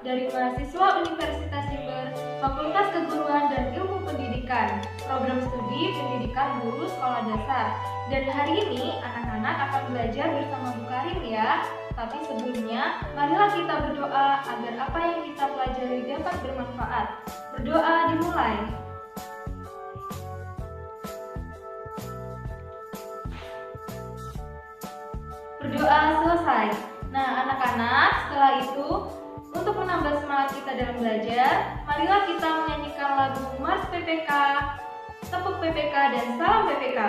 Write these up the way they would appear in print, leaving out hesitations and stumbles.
dari mahasiswa Universitas Jember, Fakultas Keguruan dan Ilmu Pendidikan, Program Studi Pendidikan Guru Sekolah Dasar. Dan hari ini anak-anak akan belajar bersama Bu Karin ya. Tapi sebelumnya, marilah kita berdoa agar apa yang kita pelajari dapat bermanfaat. Berdoa dimulai. Berdoa selesai. Nah, anak-anak, setelah itu, untuk menambah semangat kita dalam belajar, marilah kita menyanyikan lagu Mars PPK, Tepuk PPK, dan Salam PPK.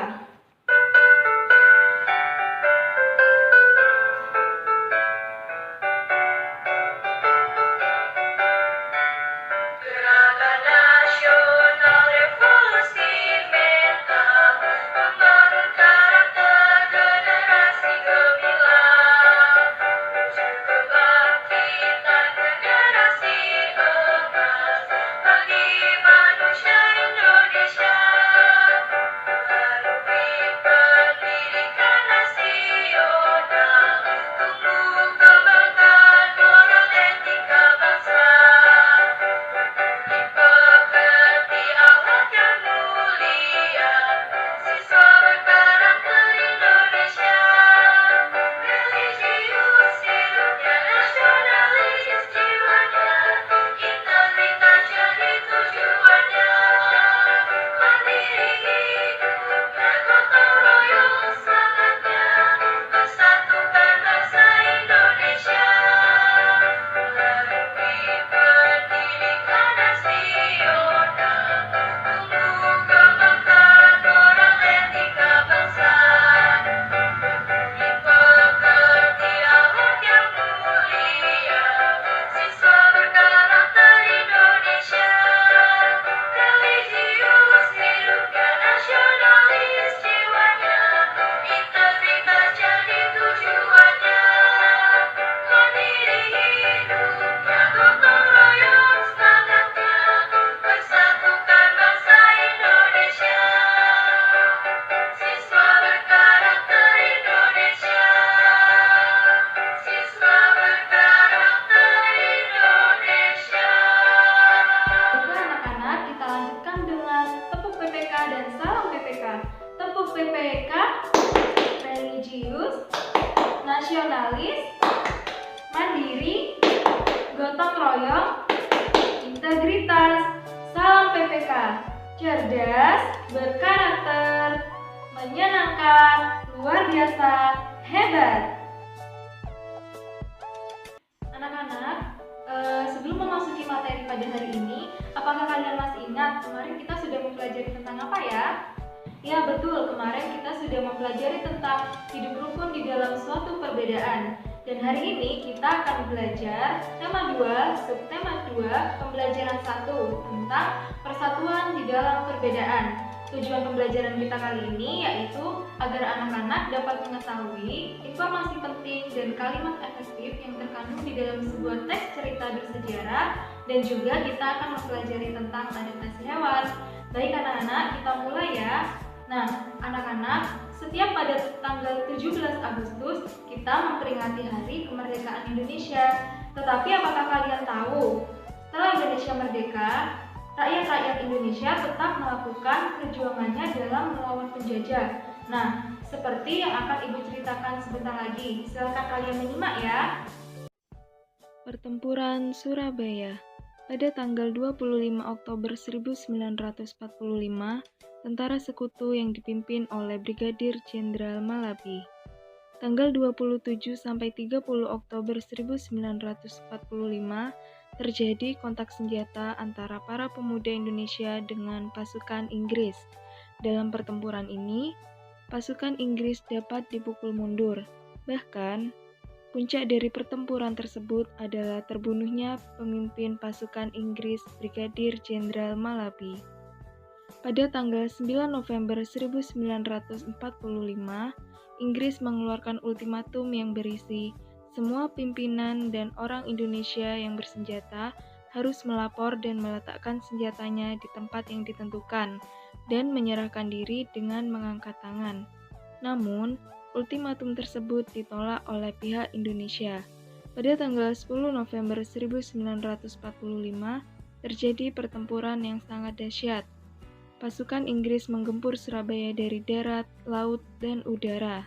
PPK, religius, nasionalis, mandiri, gotong royong, integritas. Salam PPK, cerdas, berkarakter, menyenangkan, luar biasa, hebat. Anak-anak, sebelum memasuki materi pada hari ini, apakah kalian masih ingat kemarin kita sudah mempelajari tentang apa ya? Ya betul, kemarin kita sudah mempelajari tentang hidup rukun di dalam suatu perbedaan. Dan hari ini kita akan belajar tema 2, subtema 2, pembelajaran 1 tentang persatuan di dalam perbedaan. Tujuan pembelajaran kita kali ini yaitu agar anak-anak dapat mengetahui informasi penting dan kalimat efektif yang terkandung di dalam sebuah teks cerita bersejarah, dan juga kita akan mempelajari tentang adaptasi hewan. Baik anak-anak, kita mulai ya. Nah, anak-anak, setiap pada tanggal 17 Agustus kita memperingati Hari Kemerdekaan Indonesia. Tetapi apakah kalian tahu, setelah Indonesia merdeka, rakyat-rakyat Indonesia tetap melakukan perjuangannya dalam melawan penjajah. Nah, seperti yang akan Ibu ceritakan sebentar lagi. Silakan kalian menyimak ya. Pertempuran Surabaya. Pada tanggal 25 Oktober 1945, tentara sekutu yang dipimpin oleh Brigadir Jenderal Malabi. Tanggal 27 sampai 30 Oktober 1945 terjadi kontak senjata antara para pemuda Indonesia dengan pasukan Inggris. Dalam pertempuran ini, pasukan Inggris dapat dipukul mundur. Bahkan, puncak dari pertempuran tersebut adalah terbunuhnya pemimpin pasukan Inggris Brigadir Jenderal Malabi. Pada tanggal 9 November 1945, Inggris mengeluarkan ultimatum yang berisi semua pimpinan dan orang Indonesia yang bersenjata harus melapor dan meletakkan senjatanya di tempat yang ditentukan dan menyerahkan diri dengan mengangkat tangan. Namun, ultimatum tersebut ditolak oleh pihak Indonesia. Pada tanggal 10 November 1945, terjadi pertempuran yang sangat dahsyat. Pasukan Inggris menggempur Surabaya dari darat, laut, dan udara.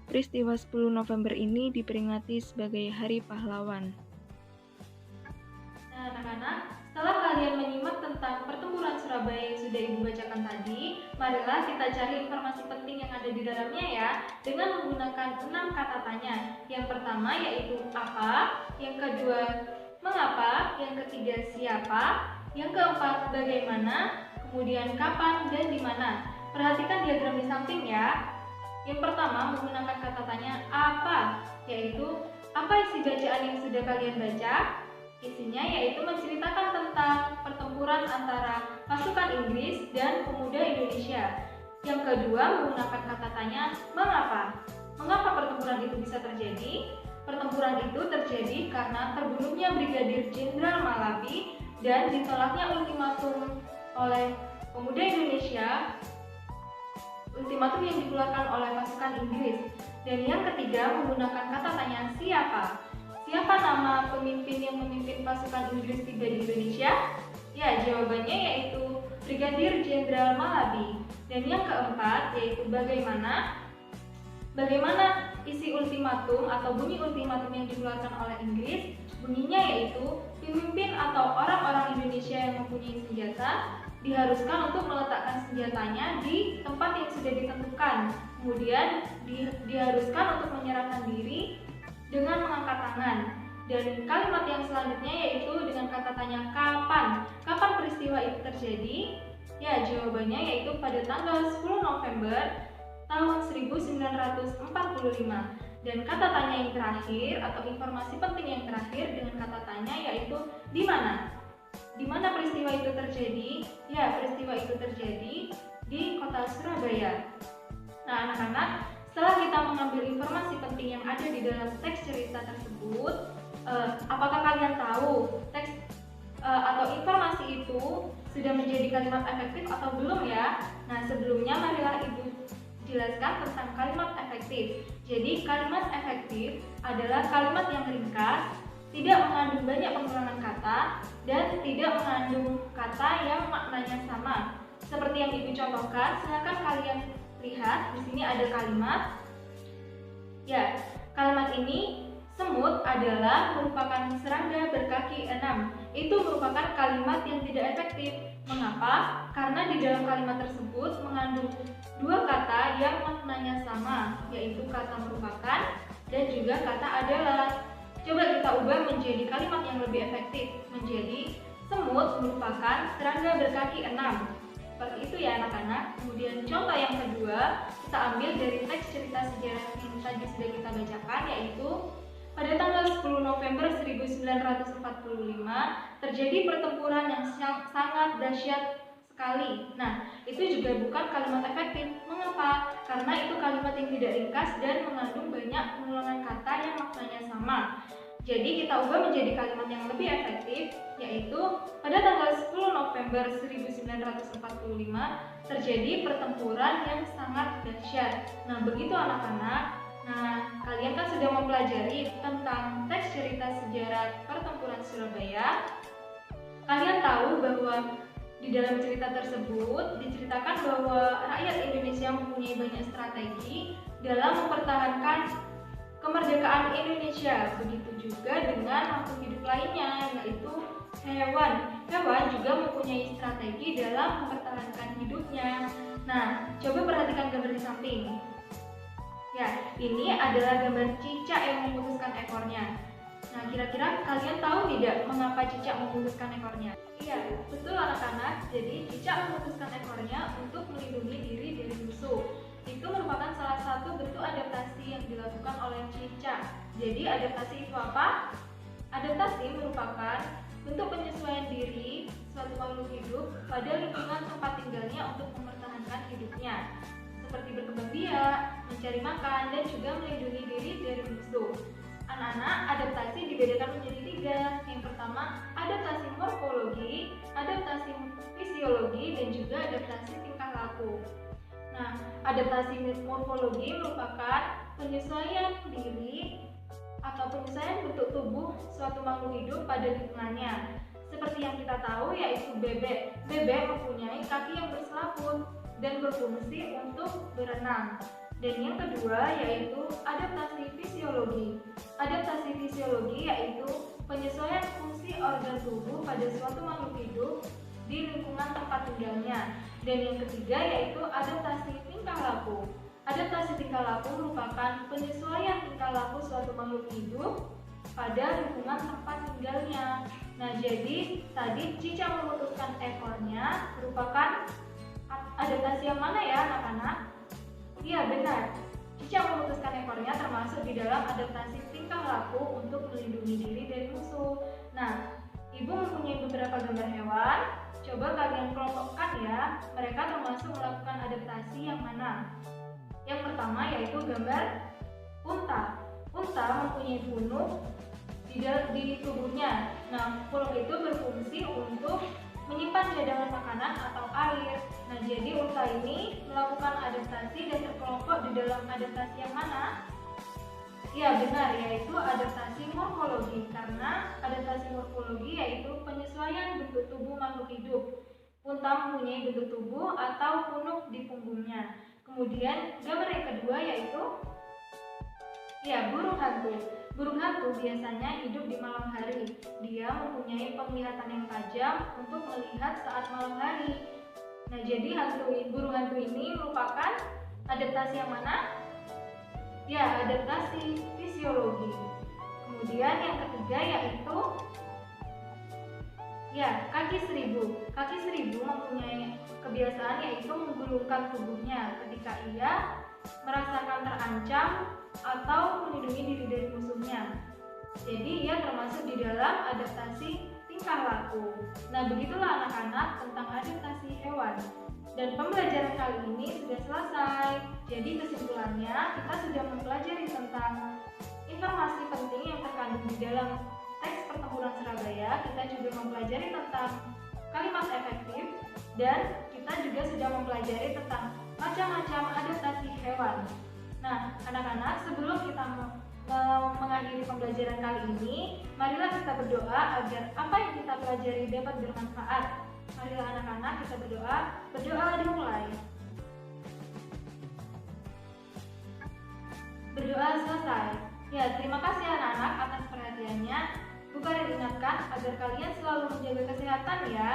Peristiwa 10 November ini diperingati sebagai Hari Pahlawan. Nah, anak-anak, setelah kalian menyimak tentang pertempuran Surabaya yang sudah Ibu bacakan tadi, marilah kita cari informasi penting yang ada di dalamnya ya, dengan menggunakan 6 kata tanya. Yang pertama yaitu apa, yang kedua mengapa, yang ketiga siapa, yang keempat bagaimana, kemudian kapan dan di mana. Perhatikan diagram di samping ya. Yang pertama menggunakan kata tanya apa, yaitu apa isi bacaan yang sudah kalian baca? Isinya yaitu menceritakan tentang pertempuran antara pasukan Inggris dan pemuda Indonesia. Yang kedua menggunakan kata tanya mengapa. Mengapa pertempuran itu bisa terjadi? Pertempuran itu terjadi karena terbunuhnya Brigadir Jenderal Malabi dan ditolaknya ultimatum oleh pemuda Indonesia, ultimatum yang dikeluarkan oleh pasukan Inggris. Dan yang ketiga menggunakan kata tanya siapa. Siapa nama pemimpin yang memimpin pasukan Inggris tiba di Indonesia? Ya, jawabannya yaitu Brigadir Jenderal Malabi. Dan yang keempat yaitu bagaimana. Bagaimana isi ultimatum atau bunyi ultimatum yang dikeluarkan oleh Inggris? Bunyinya yaitu pemimpin atau orang-orang Indonesia yang mempunyai senjata diharuskan untuk meletakkan senjatanya di tempat yang sudah ditentukan. Kemudian diharuskan untuk menyerahkan diri dengan mengangkat tangan. Dan kalimat yang selanjutnya yaitu dengan kata tanya kapan. Kapan peristiwa itu terjadi? Ya, jawabannya yaitu pada tanggal 10 November tahun 1945. Dan kata tanya yang terakhir atau informasi penting yang terakhir dengan kata tanya yaitu di mana. Di mana peristiwa itu terjadi? Ya, peristiwa itu terjadi di kota Surabaya. Nah, anak-anak, setelah kita mengambil informasi penting yang ada di dalam teks cerita tersebut, apakah kalian tahu teks atau informasi itu sudah menjadi kalimat efektif atau belum ya? Nah, sebelumnya marilah Ibu jelaskan tentang kalimat efektif. Jadi, kalimat efektif adalah kalimat yang ringkas, tidak mengandung banyak pengulangan kata, dan tidak mengandung kata yang maknanya sama. Seperti yang Ibu contohkan, silakan kalian lihat di sini ada kalimat. Ya, kalimat ini semut adalah merupakan serangga berkaki 6. Itu merupakan kalimat yang tidak efektif. Mengapa? Karena di dalam kalimat tersebut mengandung dua kata yang maknanya sama, yaitu kata merupakan dan juga kata adalah. Coba kita ubah menjadi kalimat yang lebih efektif, menjadi semut merupakan serangga berkaki 6. Seperti itu ya anak-anak. Kemudian contoh yang kedua, kita ambil dari teks cerita sejarah yang tadi sudah kita bacakan, yaitu pada tanggal 10 November 1945 terjadi pertempuran yang sangat dahsyat sekali. Nah, itu juga bukan kalimat efektif. Mengapa? Karena itu kalimat yang tidak ringkas dan mengandung banyak pengulangan kata yang maknanya sama. Jadi kita ubah menjadi kalimat yang lebih efektif, yaitu pada tanggal 10 November 1945 terjadi pertempuran yang sangat dahsyat. Nah, begitu anak-anak. Nah, kalian kan sudah mempelajari tentang teks cerita sejarah pertempuran Surabaya. Kalian tahu bahwa di dalam cerita tersebut diceritakan bahwa rakyat Indonesia mempunyai banyak strategi dalam mempertahankan kemerdekaan Indonesia. Begitu juga dengan makhluk hidup lainnya, yaitu hewan. Hewan juga mempunyai strategi dalam mempertahankan hidupnya. Nah, coba perhatikan gambar di samping. Ya, ini adalah gambar cicak yang memutuskan ekornya. Nah, kira-kira kalian tahu tidak mengapa cicak memutuskan ekornya? Iya, betul anak-anak. Jadi, cicak memutuskan ekornya untuk melindungi diri dari musuh. Itu merupakan salah satu bentuk adaptasi yang dilakukan oleh cicak. Jadi, adaptasi itu apa? Adaptasi merupakan bentuk penyesuaian diri suatu makhluk hidup pada lingkungan tempat tinggalnya untuk mempertahankan hidupnya, seperti berkembang biak, mencari makan, dan juga melindungi diri dari musuh. Anak-anak, adaptasi dibedakan menjadi 3. Yang pertama, adaptasi morfologi, adaptasi fisiologi, dan juga adaptasi tingkah laku. Nah, adaptasi morfologi merupakan penyesuaian diri atau penyesuaian bentuk tubuh suatu makhluk hidup pada lingkungannya. Seperti yang kita tahu yaitu bebek. Bebek mempunyai kaki yang berselaput dan berfungsi untuk berenang. Dan yang kedua yaitu adaptasi fisiologi. Adaptasi fisiologi yaitu penyesuaian fungsi organ tubuh pada suatu makhluk hidup di lingkungan tempat tinggalnya. Dan yang ketiga yaitu adaptasi tingkah laku. Adaptasi tingkah laku merupakan penyesuaian tingkah laku suatu makhluk hidup pada lingkungan tempat tinggalnya. Nah, jadi tadi cicak memutuskan ekornya merupakan adaptasi yang mana ya anak-anak? Iya benar, cicak memutuskan ekornya termasuk di dalam adaptasi tingkah laku untuk melindungi diri dari musuh. Nah, ibu mempunyai beberapa gambar hewan. Coba kalian kelompokkan ya, mereka termasuk melakukan adaptasi yang mana? Yang pertama yaitu gambar unta. Unta mempunyai punuk di tubuhnya. Nah, punuk itu berfungsi untuk menyimpan cadangan makanan atau air. Nah, jadi unta ini melakukan adaptasi dan terkelompok di dalam adaptasi yang mana? Ya, benar, yaitu adaptasi morfologi. Karena adaptasi morfologi yaitu penyesuaian bentuk tubuh makhluk hidup. Unta mempunyai bentuk tubuh atau punuk di punggungnya. Kemudian gambar yang kedua yaitu burung hantu. Burung hantu biasanya hidup di malam hari. Dia mempunyai penglihatan yang tajam untuk melihat saat malam hari. Nah, jadi burung hantu ini merupakan adaptasi yang mana? Ya, adaptasi fisiologi. Kemudian yang ketiga yaitu kaki seribu. Kaki seribu mempunyai kebiasaan yaitu menggulungkan tubuhnya ketika ia merasakan terancam atau melindungi diri dari musuhnya. Jadi ia termasuk di dalam adaptasi tingkah laku. Nah, begitulah anak-anak tentang adaptasi hewan. Dan pembelajaran kali ini sudah selesai. Jadi kesimpulannya kita sudah mempelajari tentang informasi penting yang terkandung di dalam teks Pertempuran Surabaya. Kita juga mempelajari tentang kalimat efektif dan kita juga sudah mempelajari tentang macam-macam adaptasi hewan. Nah, anak-anak, sebelum kita mengakhiri pembelajaran kali ini, marilah kita berdoa agar apa yang kita pelajari dapat bermanfaat. Marilah anak-anak kita berdoa. Berdoa dimulai. Berdoa selesai. Ya, terima kasih anak-anak atas perhatiannya. Bu Karin ingatkan agar kalian selalu menjaga kesehatan ya.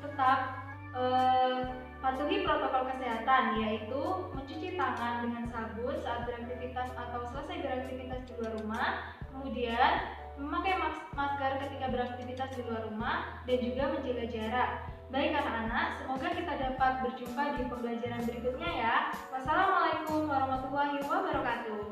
Tetap patuhi protokol kesehatan, yaitu mencuci tangan dengan sabun saat beraktivitas atau selesai beraktivitas di luar rumah, kemudian memakai masker ketika beraktivitas di luar rumah, dan juga menjaga jarak. Baik anak-anak, semoga kita dapat berjumpa di pembelajaran berikutnya ya. Wassalamualaikum warahmatullahi wabarakatuh.